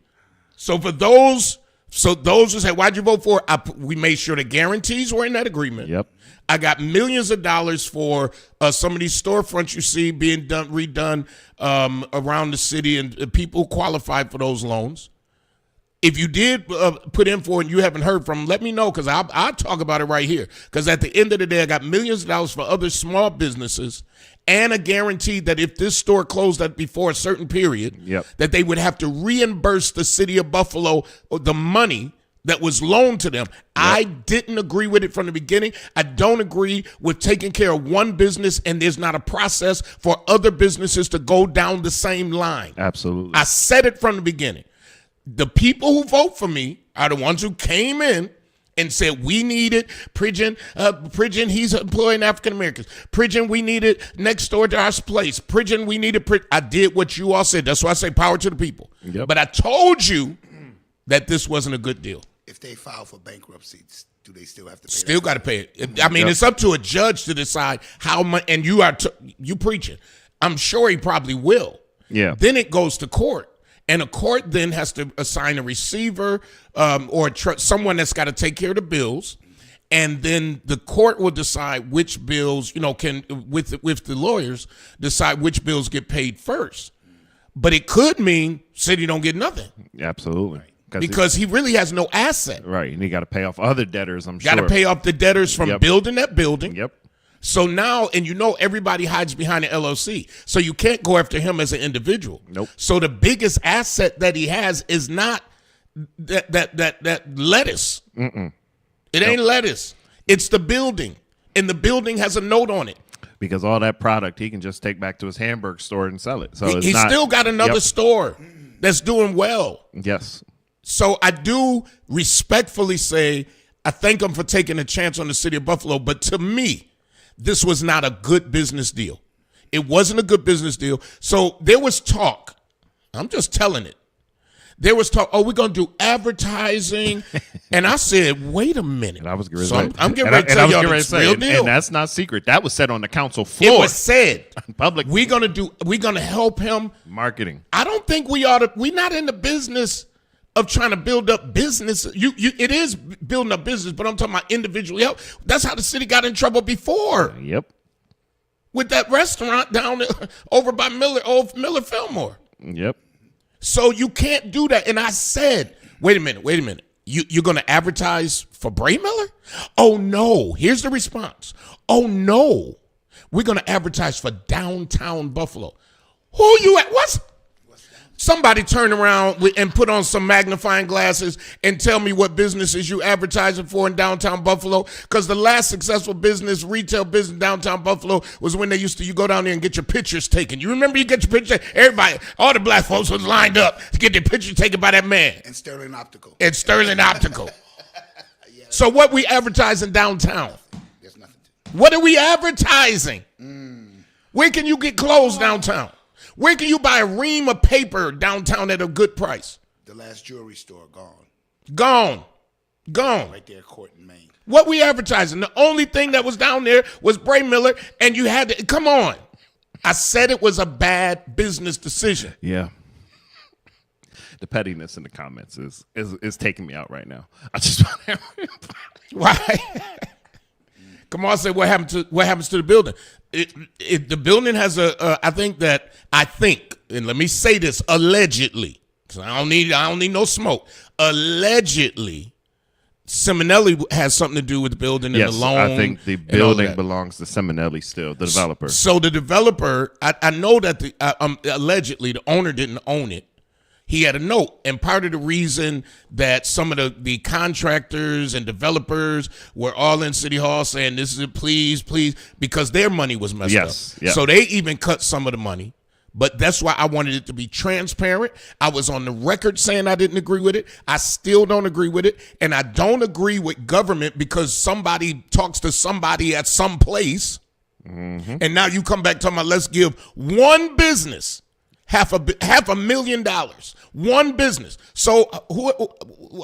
So for those who say, why'd you vote for it? We made sure the guarantees were in that agreement. Yep. I got millions of dollars for some of these storefronts you see being redone around the city, and people qualified for those loans. If you did put in for it and you haven't heard from them, let me know, because I'll talk about it right here. Because at the end of the day, I got millions of dollars for other small businesses and a guarantee that if this store closed before a certain period, Yep. that they would have to reimburse the city of Buffalo the money that was loaned to them. Yep. I didn't agree with it from the beginning. I don't agree with taking care of one business and there's not a process for other businesses to go down the same line. Absolutely. I said it from the beginning. The people who vote for me are the ones who came in and said, we need it. Pridgeon, he's employing African Americans. Pridgeon, we need it next door to our place. Pridgeon, we need it. I did what you all said. That's why I say power to the people. Yep. But I told you that this wasn't a good deal. If they file for bankruptcy, do they still have to pay? Still got to pay it. I mean, It's up to a judge to decide how much. And you you preaching. I'm sure he probably will. Yeah. Then it goes to court. And a court then has to assign a receiver or someone that's got to take care of the bills. And then the court will decide which bills, can, with the lawyers, decide which bills get paid first. But it could mean city don't get nothing. Absolutely. Because he really has no asset. Right. And he got to pay off other debtors, I'm sure. Got to pay off the debtors from building that building. Yep. So now, and everybody hides behind the LLC. So you can't go after him as an individual. Nope. So the biggest asset that he has is not that lettuce. Mm-mm. It ain't lettuce. It's the building. And the building has a note on it. Because all that product he can just take back to his Hamburg store and sell it. So He's still got another store that's doing well. Yes. So I do respectfully say I thank him for taking a chance on the city of Buffalo. But to me, this was not a good business deal. It wasn't a good business deal. So there was talk. I'm just telling it. There was talk, we're going to do advertising. And I said, wait a minute. And I was getting so I'm getting ready to tell y'all it's real deal. And that's not secret. That was said on the council floor. It was said. Public. We're going to help him. Marketing. I don't think we're not in the business of trying to build up business. It is building up business, but I'm talking about individual help. That's how the city got in trouble before. Yep. With that restaurant down over by Miller Fillmore. Yep. So you can't do that. And I said, wait a minute. You're going to advertise for Bray Miller? Oh, no. Here's the response. Oh, no. We're going to advertise for downtown Buffalo. Who you at? What's somebody turn around and put on some magnifying glasses and tell me what businesses you advertising for in downtown Buffalo? Because the last successful retail business in downtown Buffalo was when you go down there and get your pictures taken. You remember you get your picture? Everybody, all the black folks was lined up to get their picture taken by that man. And Sterling Optical. So what we advertising downtown? There's nothing to. What are we advertising? Where can you get clothes downtown? Where can you buy a ream of paper downtown at a good price? The last jewelry store gone. Gone. Right there, Court in Maine. What we advertising? The only thing that was down there was Bray Miller, and you had to come on. I said it was a bad business decision. Yeah. The pettiness in the comments is taking me out right now. I just want to. Why? Come on, say what happens to the building? The building has I think, and let me say this allegedly, because I don't need no smoke. Allegedly, Simonelli has something to do with the building and the loan. I think the building belongs to Simonelli still, the developer. So the developer, I know that allegedly the owner didn't own it. He had a note, and part of the reason that some of the contractors and developers were all in City Hall saying this is please, because their money was messed up. Yeah. So they even cut some of the money. But that's why I wanted it to be transparent. I was on the record saying I didn't agree with it. I still don't agree with it. And I don't agree with government because somebody talks to somebody at some place. Mm-hmm. And now you come back talking about let's give one business $500,000. One business. So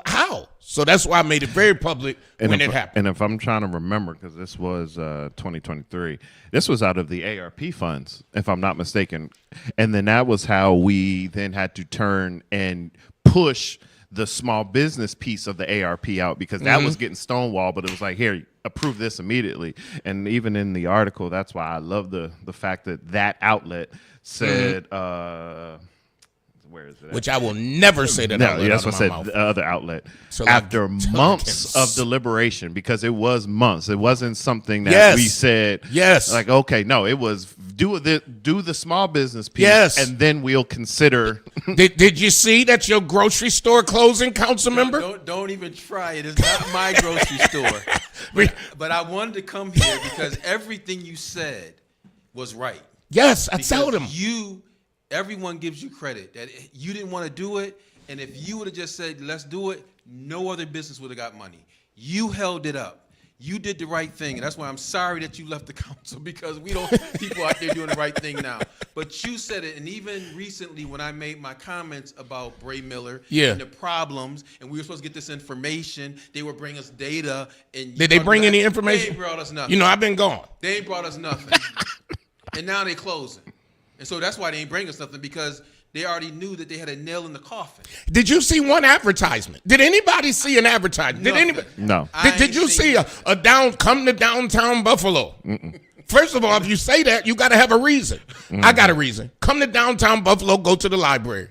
how? So that's why I made it very public when it happened. And if I'm trying to remember, because this was 2023, this was out of the ARP funds, if I'm not mistaken. And then that was how we then had to turn and push the small business piece of the ARP out, because that was getting stonewalled, but it was like, here, approve this immediately. And even in the article, that's why I love the fact that outlet said, where is it? Which I will never say that. No, that's what I said. The other outlet. So after months of deliberation, because it was months. It wasn't something that we said. Yes. Like, okay, no, it was do the small business piece. Yes. And then we'll consider. Did you see that your grocery store closing, council member? Don't even try it. It's not my grocery store. But I wanted to come here because everything you said was right. Yes, I told him. Everyone gives you credit that you didn't want to do it, and if you would have just said, let's do it, no other business would have got money. You held it up. You did the right thing, and that's why I'm sorry that you left the council, because we don't have people out there doing the right thing now. But you said it, and even recently when I made my comments about Bray Miller and the problems, and we were supposed to get this information, they would bring us data. And did they bring any information? They ain't brought us nothing. You know, I've been gone. They ain't brought us nothing. And now they closing. And so that's why they ain't bring us nothing, because they already knew that they had a nail in the coffin. Did you see one advertisement? Did anybody see an advertisement? Did anybody? No. Did you see come to downtown Buffalo? Mm-mm. First of all, if you say that, you got to have a reason. Mm-hmm. I got a reason. Come to downtown Buffalo, go to the library.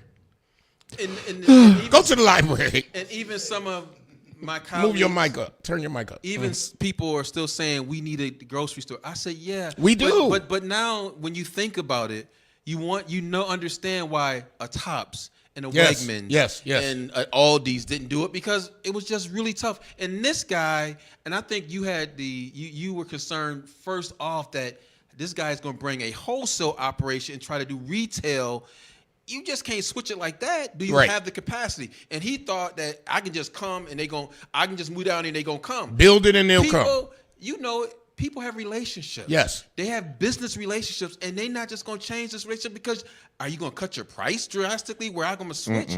And go to the library. And even some of my colleagues. Move your mic up. Turn your mic up. Even people are still saying we need a grocery store. I say, yeah. We do. But now when you think about it, understand why a Tops and a Wegmans and Aldi's didn't do it, because it was just really tough. And this guy, and I think you had you were concerned first off that this guy is going to bring a wholesale operation and try to do retail. You just can't switch it like that. Do you have the capacity? And he thought that I can just come and I can just move down and they gonna come. Build it and they'll come. You know, people have relationships. Yes. They have business relationships, and they're not just going to change this relationship because are you going to cut your price drastically where I'm going to switch?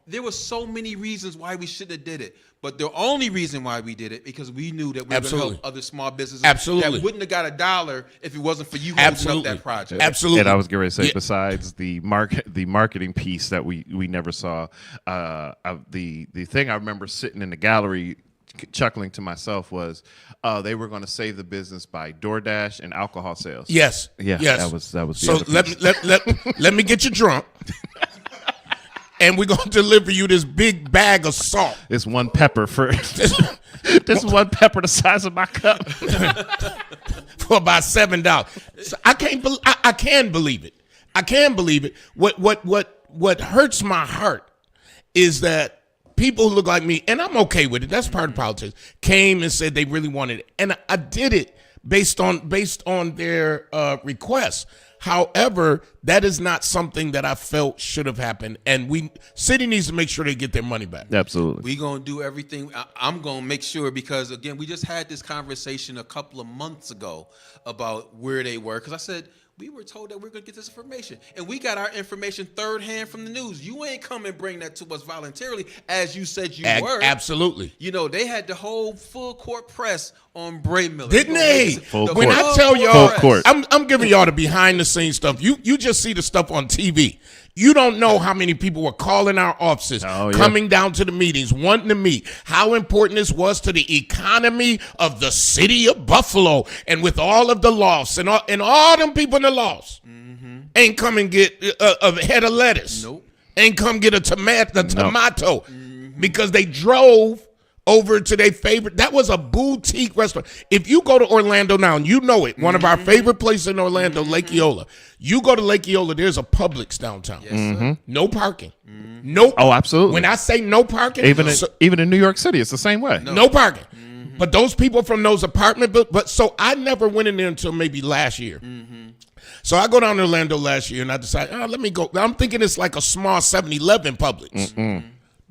There were so many reasons why we shouldn't have did it. But the only reason why we did it, because we knew that we were going to help other small businesses Absolutely. that wouldn't have got $1 if it wasn't for you holding up that project. Absolutely. And I was going to say, besides the marketing piece that we never saw, the thing I remember sitting in the gallery chuckling to myself was they were going to save the business by DoorDash and alcohol sales. Yes. Yeah. Yes. That was. The So other let me get you drunk, and we're gonna deliver you this big bag of salt. It's one pepper for. This is one pepper the size of my cup. For about $7. So I can believe it. I can believe it. What hurts my heart is that people who look like me, and I'm okay with it, that's part of politics, came and said they really wanted it. And I did it based on their requests. However, that is not something that I felt should have happened. And city needs to make sure they get their money back. Absolutely. We're going to do everything. I'm going to make sure because, again, we just had this conversation a couple of months ago about where they were. Because I said, we were told that we're going to get this information. And we got our information third hand from the news. You ain't come and bring that to us voluntarily, as you said you were. Absolutely. You know, they had the whole full court press on Bray Miller. Didn't they? Full When court. I tell y'all, Full court. I'm giving y'all the behind the scenes stuff. You just see the stuff on TV. You don't know how many people were calling our offices, coming down to the meetings, wanting to meet, how important this was to the economy of the city of Buffalo. And with all of the loss and all them people in the loss ain't come and get a head of lettuce. Nope. Ain't come get a tomato because they drove over to their favorite. That was a boutique restaurant. If you go to Orlando now, and you know it, one of our favorite places in Orlando, Lake Eola. You go to Lake Eola, there's a Publix downtown. Yes, sir. No parking. No. Oh, absolutely. When I say no parking, Even in New York City, it's the same way. no parking. But those people from those apartment buildings, but so I never went in there until maybe last year. So I go down to Orlando last year, and I decided, let me go. I'm thinking it's like a small 7-Eleven Publix.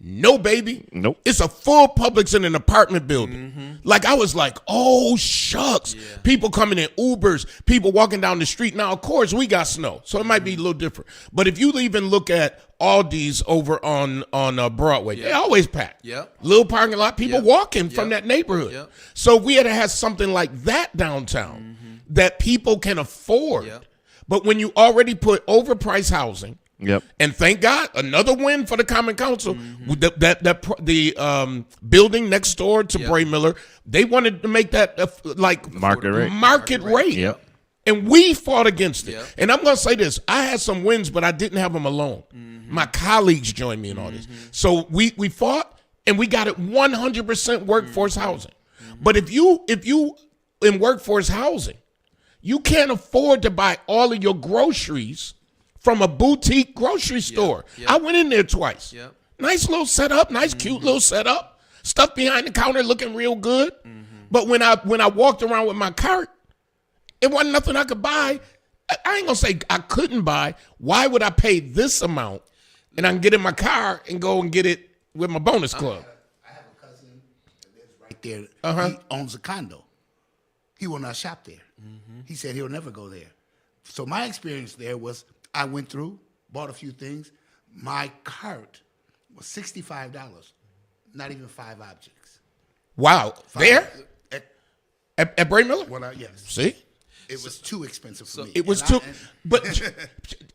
No, baby. Nope. It's a full Publix in an apartment building. Like, I was like, oh, shucks. Yeah. People coming in Ubers, people walking down the street. Now, of course, we got snow, so it might be a little different. But if you even look at Aldi's over on Broadway, they always packed. Yep. Little parking lot, people walking from that neighborhood. Yep. So we had to have something like that downtown that people can afford. Yep. But when you already put overpriced housing, and thank God, another win for the Common Council. The building next door to Bray Miller, they wanted to make that market rate. Yep. And we fought against it. Yep. And I'm going to say this. I had some wins, but I didn't have them alone. My colleagues joined me in all this. So we fought, and we got it 100% workforce housing. But if you in workforce housing, you can't afford to buy all of your groceries from a boutique grocery store. I went in there twice. Nice little setup, nice cute little setup. Stuff behind the counter looking real good. But when I walked around with my cart, it wasn't nothing I could buy. I ain't gonna say I couldn't buy. Why would I pay this amount and I can get in my car and go and get it with my bonus club? I have a cousin that lives right there. He owns a condo. He will not shop there. He said he'll never go there. So my experience there was I went through, bought a few things. My cart was $65, not even 5 objects. Wow. There? At Bray Miller? Yes. See? It was too expensive for me. It was too, but,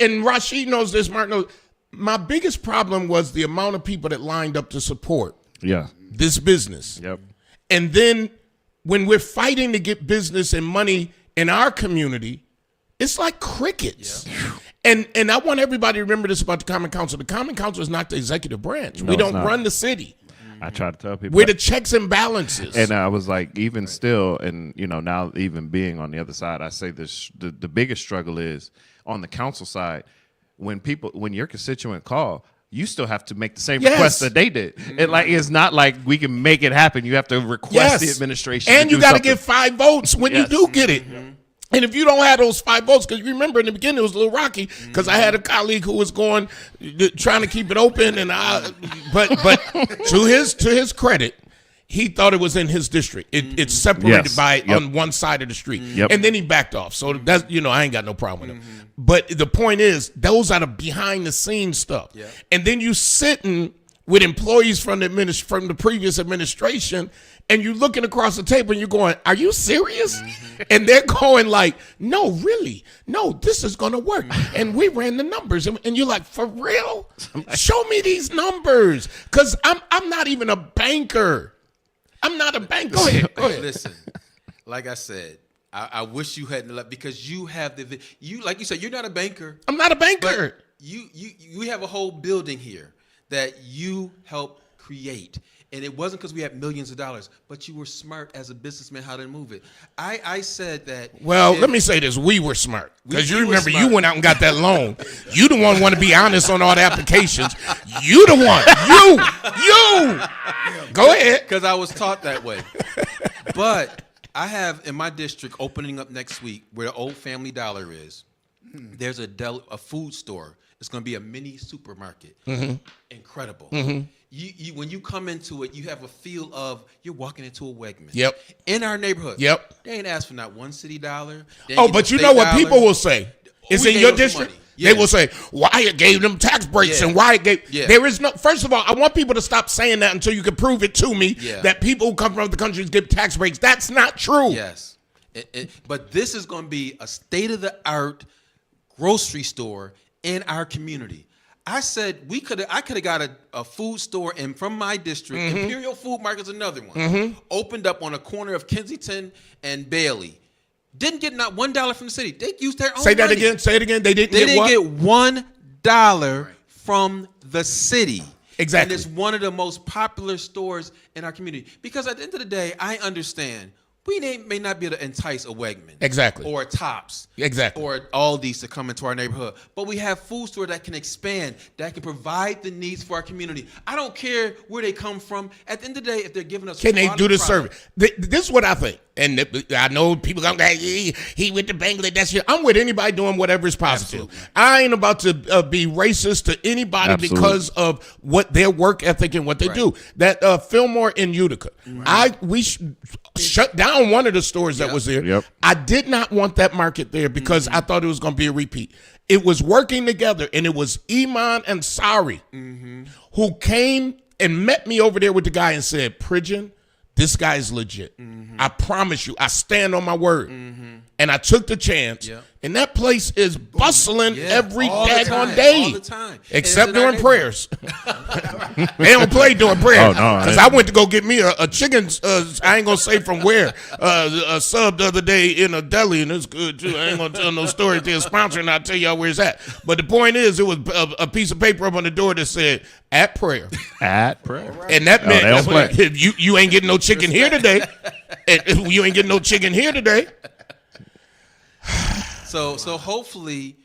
and Rashid knows this, Mark knows, my biggest problem was the amount of people that lined up to support this business. Yep. And then when we're fighting to get business and money in our community, it's like crickets. And I want everybody to remember this about the Common Council. The Common Council is not the executive branch. We don't run the city. I try to tell people. We're the checks and balances. And I was like, even still, and now even being on the other side, I say this: the biggest struggle is on the council side. When your constituent call, you still have to make the same request that they did. It's not like we can make it happen. You have to request the administration, and you got to get 5 votes when you do get it. And if you don't have those 5 votes, because you remember in the beginning it was a little rocky, because I had a colleague who was trying to keep it open, and but to his credit, he thought it was in his district. It's separated by on one side of the street. And then he backed off. So that's, I ain't got no problem with him. But the point is, those are the behind the scenes stuff. And then you sitting with employees from the previous administration, and you're looking across the table and you're going, are you serious? And they're going like, no, really? No, this is going to work. And we ran the numbers. And you're like, for real? Show me these numbers. Because I'm not even a banker. I'm not a banker. Go ahead. Listen, like I said, I wish you hadn't left because you have like you said, you're not a banker. I'm not a banker. But you have a whole building here that you helped create. And it wasn't because we had millions of dollars, but you were smart as a businessman how to move it. I said that. Well, let me say this. We were smart. Because you remember you went out and got that loan. You the one want to be honest on all the applications. You the one. You. Go ahead. Because I was taught that way. But I have in my district opening up next week where the old Family Dollar is. There's a food store. It's going to be a mini supermarket. Incredible. You when you come into it, you have a feel of you're walking into a Wegmans. Yep. In our neighborhood. Yep. They ain't asked for not one city dollar. Oh, but you know what people will say? It's in your district. They will say, why it gave them tax breaks and why it gave. There is no. First of all, I want people to stop saying that until you can prove it to me that people who come from other countries get tax breaks. That's not true. Yes. But this is going to be a state-of-the-art grocery store in our community. I said I could have got a food store from my district. Imperial Food Market is another one. Opened up on a corner of Kensington and Bailey. Didn't get not $1 from the city. They used their own Say that money. again. Say it again. They didn't get $1 from the city. Exactly. And it's one of the most popular stores in our community. Because at the end of the day, I understand we may not be able to entice a Wegman. Exactly. Or a Tops. Exactly. Or Aldi's to come into our neighborhood. But we have food stores that can expand, that can provide the needs for our community. I don't care where they come from. At the end of the day, if they're giving us can they do the product, service? This is what I think. And I know people going, he went to Bangladesh. I'm with anybody doing whatever is positive. Absolutely. I ain't about to be racist to anybody because of what their work ethic and what they do. That Fillmore in Utica, we shut down one of the stores that was there. I did not want that market there because I thought it was going to be a repeat. It was working together, and it was Iman and Sari who came and met me over there with the guy and said, Pridgen, this guy is legit. I promise you. I stand on my word. And I took the chance. And that place is bustling every daggone day. All the time. Except during prayers. They don't play during prayers. Because I went to go get me a chicken, I ain't going to say from where, a sub the other day in a deli, and it's good too. I ain't going to tell no story to a sponsor, and I'll tell y'all where it's at. But the point is, it was a piece of paper up on the door that said, at prayer. At prayer. And that meant you ain't getting no chicken here today. You ain't getting no chicken here today. So hopefully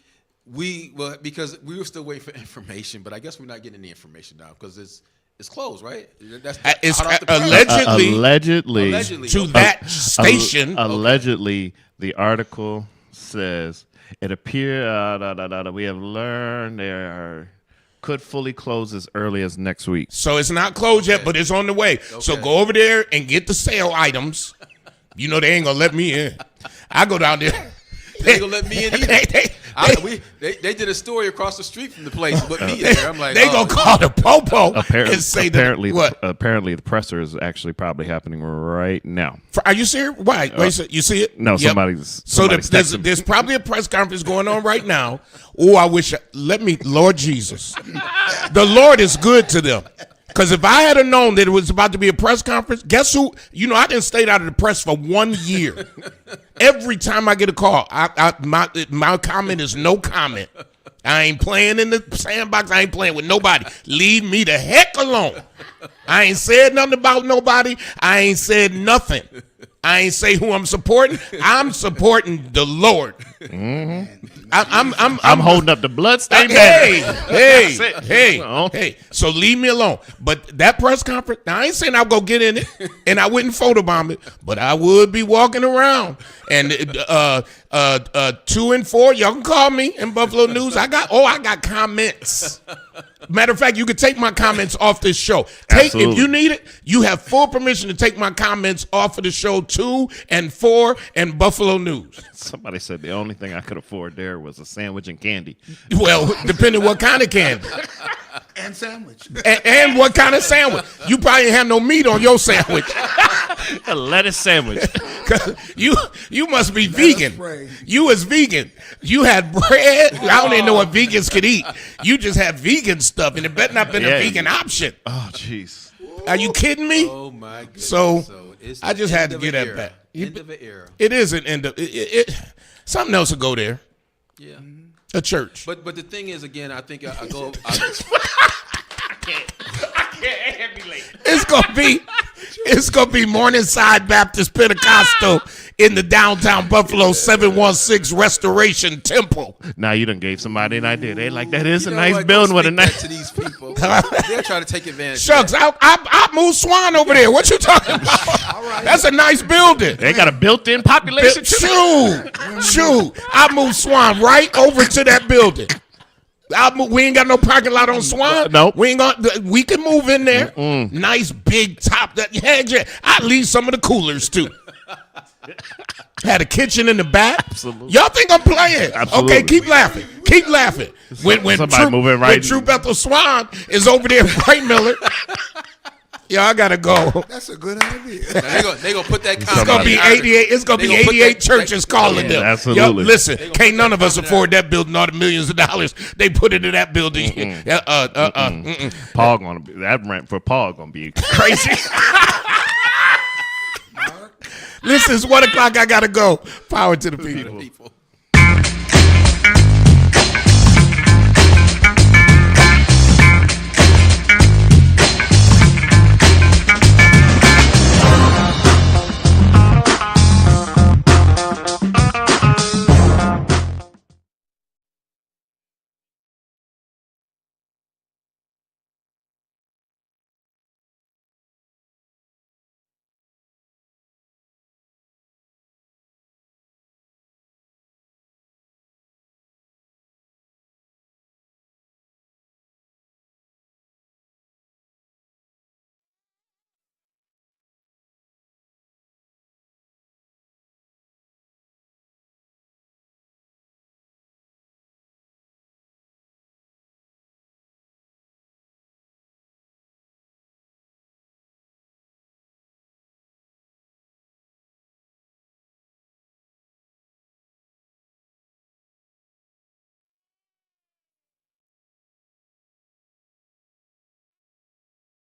because we were still waiting for information, but I guess we're not getting any information now because it's closed, right? It's allegedly to that station. Allegedly, the article says it appears we have learned could fully close as early as next week. So it's not closed yet, but it's on the way. So go over there and get the sale items. You know they ain't gonna let me in. I go down there. They ain't gonna let me in either. They did a story across the street from the place, but me in there. I'm like, they gonna call the popo and say what? Apparently, the presser is actually probably happening right now. Are you serious? Why? Wait, you see it? No, somebody's. So there's probably a press conference going on right now. Oh, I wish. Lord Jesus, the Lord is good to them. Because if I had known that it was about to be a press conference, guess who? I didn't stay out of the press for 1 year. Every time I get a call, my comment is no comment. I ain't playing in the sandbox. I ain't playing with nobody. Leave me the heck alone. I ain't said nothing about nobody. I ain't said nothing. I ain't say who I'm supporting. I'm supporting the Lord. I'm holding up the bloodstained banner. Hey. So leave me alone. But that press conference, now I ain't saying I'll go get in it and I wouldn't photobomb it, but I would be walking around. And 2 and 4, y'all can call me in Buffalo News. I got comments. Matter of fact, you can take my comments off this show. If you need it, you have full permission to take my comments off of the show 2 and 4 and Buffalo News. Somebody said the only thing I could afford there was a sandwich and candy. Well, depending what kind of candy. And sandwich. And what kind of sandwich. You probably ain't have no meat on your sandwich. A lettuce sandwich. You must be vegan. spray. You was vegan. You had bread. I don't even know what vegans could eat. You just had vegan stuff, and it better not been a vegan option. Oh, jeez. Are you kidding me? Oh my goodness. So, it's I the just had end to of get an that era. back. End of an era. It is an end of it. Something else will go there. Yeah. A church. But the thing is, again, I think I go. It's gonna be Morningside Baptist Pentecostal in the downtown Buffalo 716 Restoration Temple. Now you done gave somebody an idea. They like, that is You a know nice what? building Don't with a speak that nice. to these people. They're trying to take advantage. Shucks, of that. I moved Swan over there. What you talking about? That's a nice building. They got a built-in population. Shoot. I moved Swan right over to that building. We ain't got no parking lot on Swan. Nope. We can move in there. Nice big top. I'd leave some of the coolers too. Had a kitchen in the back. Absolutely. Y'all think I'm playing? Absolutely. Okay, keep laughing. Keep laughing. When Somebody moving right. When True Bethel Swan is over there in Bright Miller. Yeah, I gotta go. That's a good idea. Now, they gonna put that. It's gonna be 88. It's gonna be 88 churches calling them. Absolutely. Yo, listen, can't none of us afford that building. All the millions of dollars they put into that building. Paul gonna be that rent for Paul gonna be crazy. Listen, it's 1 o'clock. I gotta go. Power to the people.